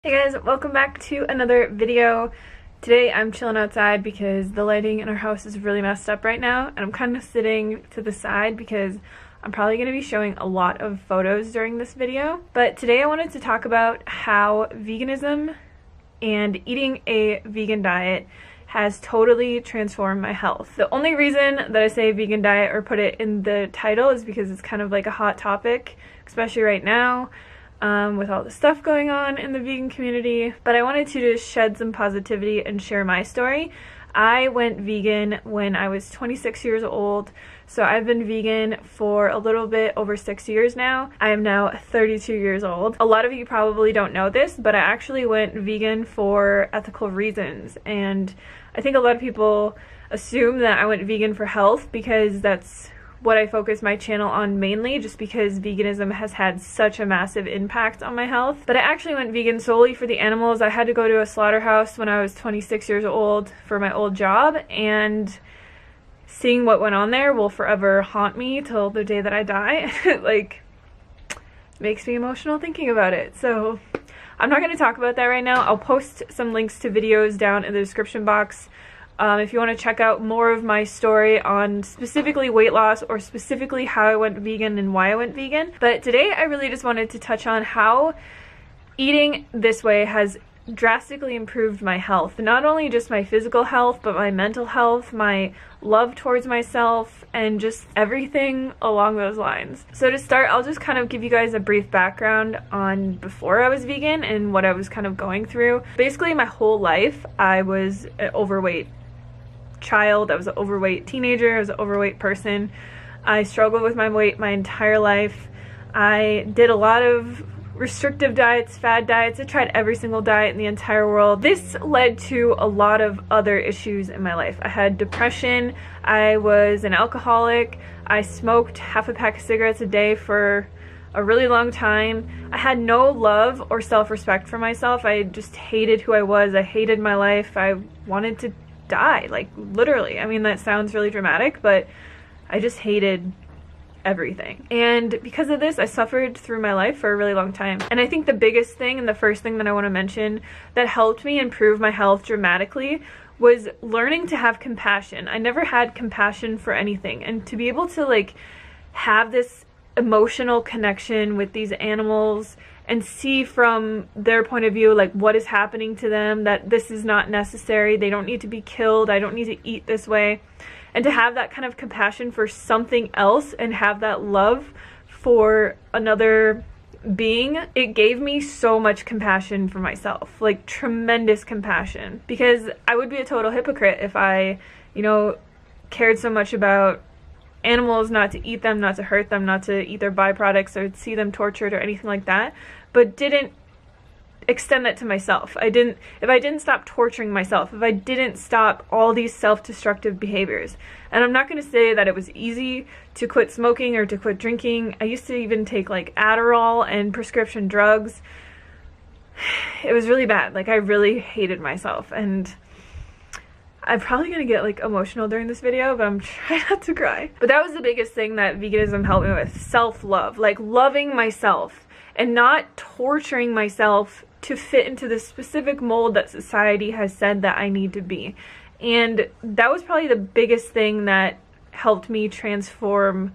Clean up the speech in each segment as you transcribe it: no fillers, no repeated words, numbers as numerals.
Hey guys, welcome back to another video. Today I'm chilling outside because the lighting in our house is really messed up right now, and I'm kind of sitting to the side because I'm probably going to be showing a lot of photos during this video. But today I wanted to talk about how veganism and eating a vegan diet has totally transformed my health. The only reason that I say vegan diet or put it in the title is because it's kind of like a hot topic, especially right now. With all the stuff going on in the vegan community, but I wanted to just shed some positivity and share my story. I went vegan when I was 26 years old, so I've been vegan for a little bit over 6 years now. I am now 32 years old. A lot of you probably don't know this, but I actually went vegan for ethical reasons, and I think a lot of people assume that I went vegan for health because that's what I focus my channel on mainly, just because veganism has had such a massive impact on my health. But I actually went vegan solely for the animals. I had to go to a slaughterhouse when I was 26 years old for my old job, and seeing what went on there will forever haunt me till the day that I die. It like makes me emotional thinking about it. So I'm not going to talk about that right now. I'll post some links to videos down in the description box. If you want to check out more of my story on specifically weight loss or specifically how I went vegan and why I went vegan. But today I really just wanted to touch on how eating this way has drastically improved my health. Not only just my physical health, but my mental health, my love towards myself, and just everything along those lines. So to start, I'll just kind of give you guys a brief background on before I was vegan and what I was kind of going through. Basically, my whole life, I was an overweight child. I was an overweight teenager. I was an overweight person. I struggled with my weight my entire life. I did a lot of restrictive diets, fad diets. I tried every single diet in the entire world. This led to a lot of other issues in my life. I had depression. I was an alcoholic. I smoked half a pack of cigarettes a day for a really long time. I had no love or self-respect for myself. I just hated who I was. I hated my life. I wanted to die, like literally. I mean, that sounds really dramatic, but I just hated everything. And because of this, I suffered through my life for a really long time. And I think the biggest thing and the first thing that I want to mention that helped me improve my health dramatically was learning to have compassion. I never had compassion for anything, and to be able to like have this emotional connection with these animals and see from their point of view like what is happening to them, that this is not necessary, they don't need to be killed, I don't need to eat this way. And to have that kind of compassion for something else and have that love for another being, it gave me so much compassion for myself, like tremendous compassion, because I would be a total hypocrite if I, cared so much about animals, not to eat them, not to hurt them, not to eat their byproducts or see them tortured or anything like that, but didn't extend that to myself. If I didn't stop torturing myself, if I didn't stop all these self-destructive behaviors. And I'm not going to say that it was easy to quit smoking or to quit drinking. I used to even take like Adderall and prescription drugs. It was really bad. Like, I really hated myself, and I'm probably gonna get like emotional during this video, but I'm trying not to cry. But that was the biggest thing that veganism helped me with: self-love, like loving myself and not torturing myself to fit into the specific mold that society has said that I need to be. And that was probably the biggest thing that helped me transform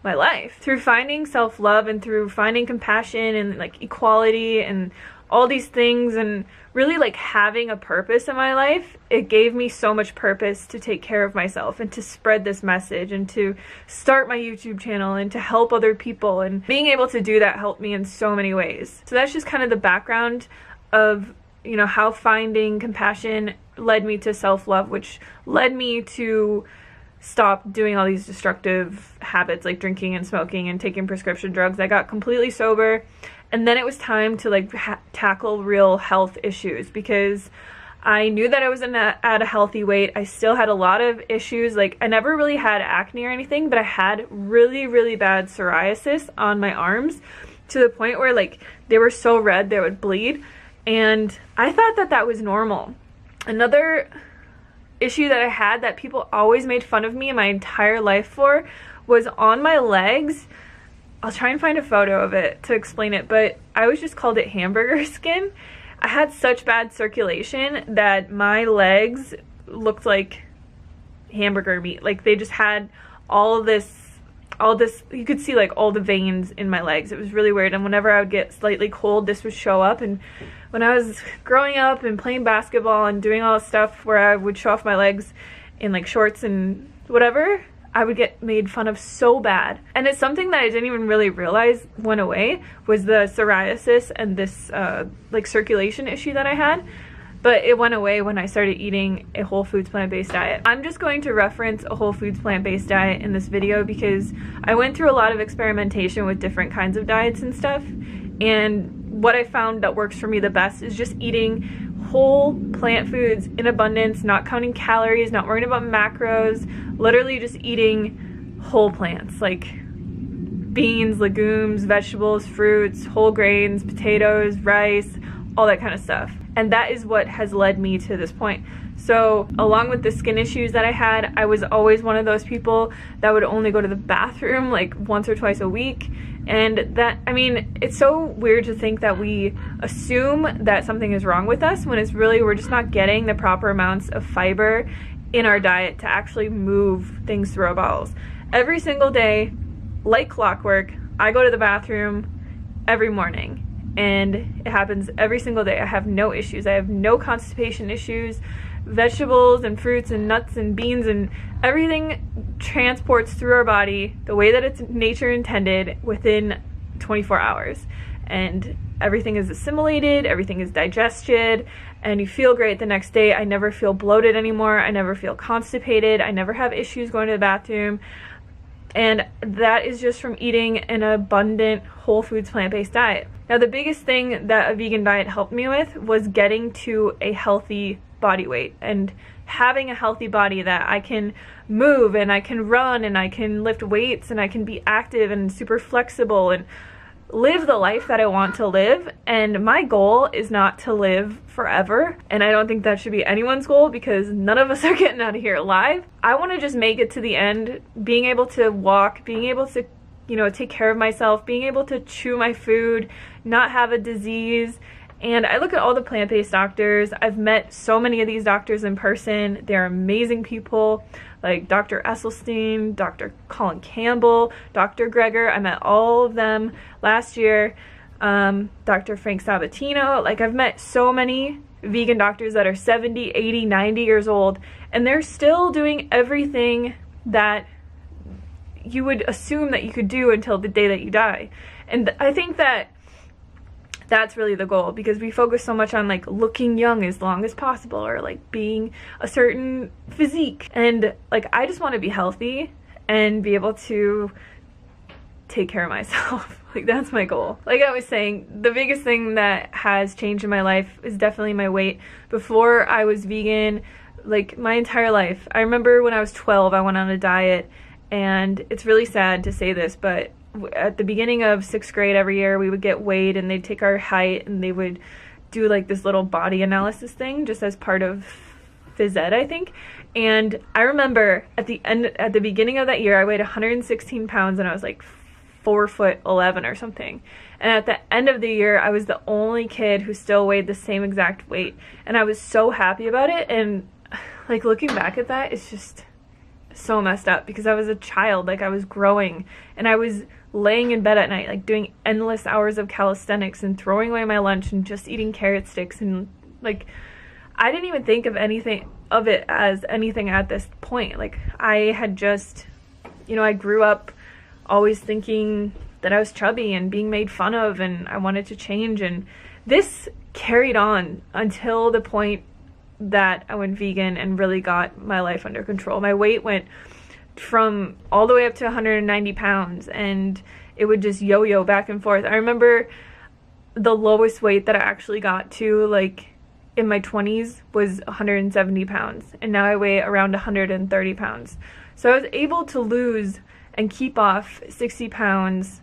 my life. Through finding self-love and through finding compassion and like equality and all these things, and really like having a purpose in my life, it gave me so much purpose to take care of myself and to spread this message and to start my YouTube channel and to help other people. And being able to do that helped me in so many ways. So that's just kind of the background of, how finding compassion led me to self-love, which led me to stop doing all these destructive habits like drinking and smoking and taking prescription drugs. I got completely sober, and then it was time to like tackle real health issues, because I knew that I was at a healthy weight. I still had a lot of issues. Like, I never really had acne or anything, but I had really, really bad psoriasis on my arms to the point where like they were so red they would bleed, and I thought that that was normal. Another issue that I had that people always made fun of me my entire life for was on my legs. I'll try and find a photo of it to explain it, but I always just called it hamburger skin. I had such bad circulation that my legs looked like hamburger meat. Like they just had all this, you could see like all the veins in my legs. It was really weird. And whenever I would get slightly cold, this would show up. And when I was growing up and playing basketball and doing all this stuff where I would show off my legs in like shorts and whatever, I would get made fun of so bad. And it's something that I didn't even really realize went away, was the psoriasis and this like circulation issue that I had. But it went away when I started eating a whole foods plant-based diet. I'm just going to reference a whole foods plant-based diet in this video because I went through a lot of experimentation with different kinds of diets and stuff. And what I found that works for me the best is just eating whole plant foods in abundance, not counting calories, not worrying about macros, literally just eating whole plants like beans, legumes, vegetables, fruits, whole grains, potatoes, rice, all that kind of stuff. And that is what has led me to this point. So along with the skin issues that I had, I was always one of those people that would only go to the bathroom like once or twice a week. And that, I mean, it's so weird to think that we assume that something is wrong with us when it's really, we're just not getting the proper amounts of fiber in our diet to actually move things through our bowels. Every single day, like clockwork, I go to the bathroom every morning. And it happens every single day. I have no issues. I have no constipation issues. Vegetables and fruits and nuts and beans and everything transports through our body the way that it's nature intended within 24 hours. And everything is assimilated, everything is digested, and you feel great the next day. I never feel bloated anymore. I never feel constipated. I never have issues going to the bathroom. And that is just from eating an abundant whole foods plant-based diet. Now, the biggest thing that a vegan diet helped me with was getting to a healthy body weight and having a healthy body that I can move and I can run and I can lift weights and I can be active and super flexible and live the life that I want to live. And my goal is not to live forever, and I don't think that should be anyone's goal because none of us are getting out of here alive. I want to just make it to the end, being able to walk, being able to, you know, take care of myself, being able to chew my food, not have a disease. And I look at all the plant-based doctors. I've met so many of these doctors in person. They're amazing people, like Dr. Esselstyn, Dr. Colin Campbell, Dr. Greger. I met all of them last year. Dr. Frank Sabatino. Like, I've met so many vegan doctors that are 70, 80, 90 years old, and they're still doing everything that you would assume that you could do until the day that you die. And I think that that's really the goal, because we focus so much on like looking young as long as possible or like being a certain physique. And like, I just want to be healthy and be able to take care of myself. Like, that's my goal. Like I was saying, the biggest thing that has changed in my life is definitely my weight. Before I was vegan, like my entire life, I remember when I was 12, I went on a diet, and it's really sad to say this, but at the beginning of 6th grade every year, we would get weighed and they'd take our height and they would do like this little body analysis thing just as part of phys ed, I think. And I remember at the beginning of that year, I weighed 116 pounds and I was like 4'11" or something. And at the end of the year, I was the only kid who still weighed the same exact weight. And I was so happy about it. And like, looking back at that, it's just so messed up, because I was a child, like I was growing, and I was laying in bed at night, like doing endless hours of calisthenics and throwing away my lunch and just eating carrot sticks. And like, I didn't even think of anything of it as anything at this point. Like, I had just, you know, I grew up always thinking that I was chubby and being made fun of, and I wanted to change. And this carried on until the point that I went vegan and really got my life under control. My weight went from all the way up to 190 pounds, and it would just yo-yo back and forth. I remember the lowest weight that I actually got to, like in my 20s, was 170 pounds, and now I weigh around 130 pounds. So I was able to lose and keep off 60 pounds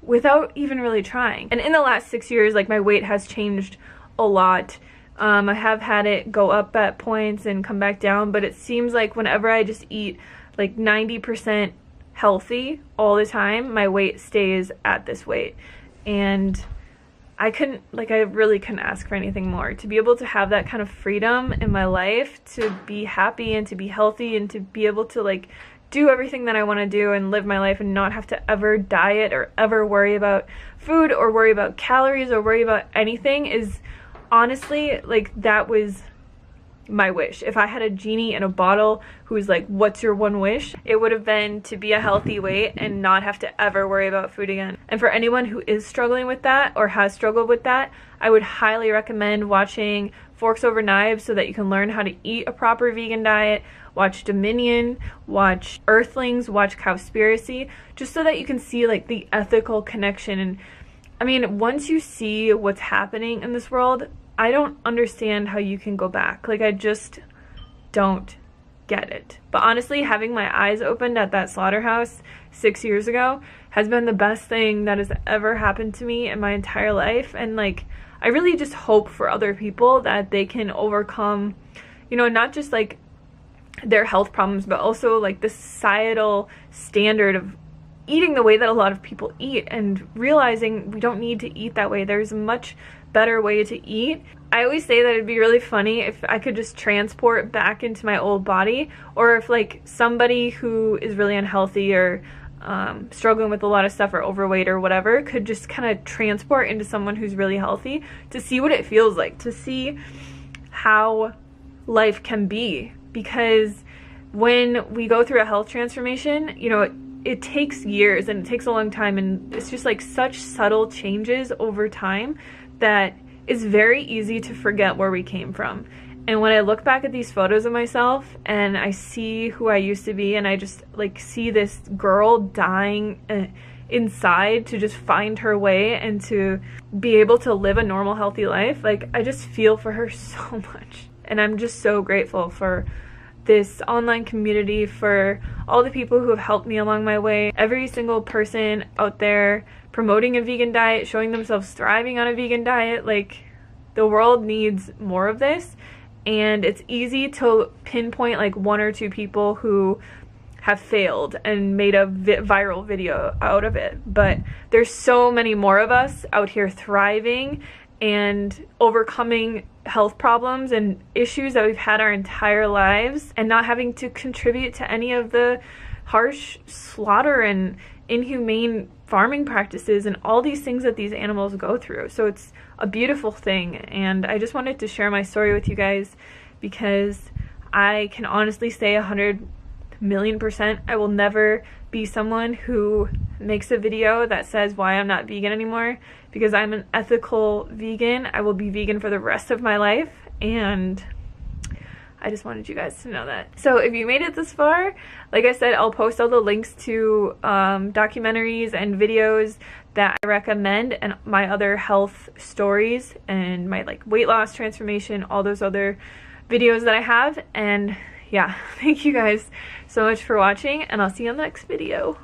without even really trying. And in the last 6 years, like, my weight has changed a lot. I have had it go up at points and come back down, but it seems like whenever I just eat like 90% healthy all the time, my weight stays at this weight. And I really couldn't ask for anything more. To be able to have that kind of freedom in my life, to be happy and to be healthy and to be able to like do everything that I want to do and live my life and not have to ever diet or ever worry about food or worry about calories or worry about anything is honestly, like, that was my wish. If I had a genie in a bottle who's like, what's your one wish? It would have been to be a healthy weight and not have to ever worry about food again. And for anyone who is struggling with that or has struggled with that, I would highly recommend watching Forks Over Knives so that you can learn how to eat a proper vegan diet. Watch Dominion, watch Earthlings, watch Cowspiracy, just so that you can see like the ethical connection. And I mean, once you see what's happening in this world, I don't understand how you can go back. Like, I just don't get it. But honestly, having my eyes opened at that slaughterhouse 6 years ago has been the best thing that has ever happened to me in my entire life. And like, I really just hope for other people that they can overcome, you know, not just like their health problems, but also like the societal standard of eating the way that a lot of people eat and realizing we don't need to eat that way. There's a much better way to eat. I always say that it'd be really funny if I could just transport back into my old body, or if like somebody who is really unhealthy or struggling with a lot of stuff or overweight or whatever could just kind of transport into someone who's really healthy to see what it feels like, to see how life can be. Because when we go through a health transformation, you know, it takes years and it takes a long time, and it's just like such subtle changes over time that it's very easy to forget where we came from. And when I look back at these photos of myself and I see who I used to be, and I just like see this girl dying inside to just find her way and to be able to live a normal, healthy life, like, I just feel for her so much. And I'm just so grateful for this online community, for all the people who have helped me along my way, every single person out there promoting a vegan diet, showing themselves thriving on a vegan diet. Like, the world needs more of this, and it's easy to pinpoint like one or two people who have failed and made a viral video out of it, but there's so many more of us out here thriving and overcoming health problems and issues that we've had our entire lives, and not having to contribute to any of the harsh slaughter and inhumane farming practices and all these things that these animals go through. So it's a beautiful thing, and I just wanted to share my story with you guys because I can honestly say 100,000,000% I will never be someone who makes a video that says why I'm not vegan anymore, because I'm an ethical vegan. I will be vegan for the rest of my life, and I just wanted you guys to know that. So if you made it this far, like I said, I'll post all the links to documentaries and videos that I recommend, and my other health stories and my like weight loss transformation, all those other videos that I have. And yeah, thank you guys so much for watching, and I'll see you on the next video.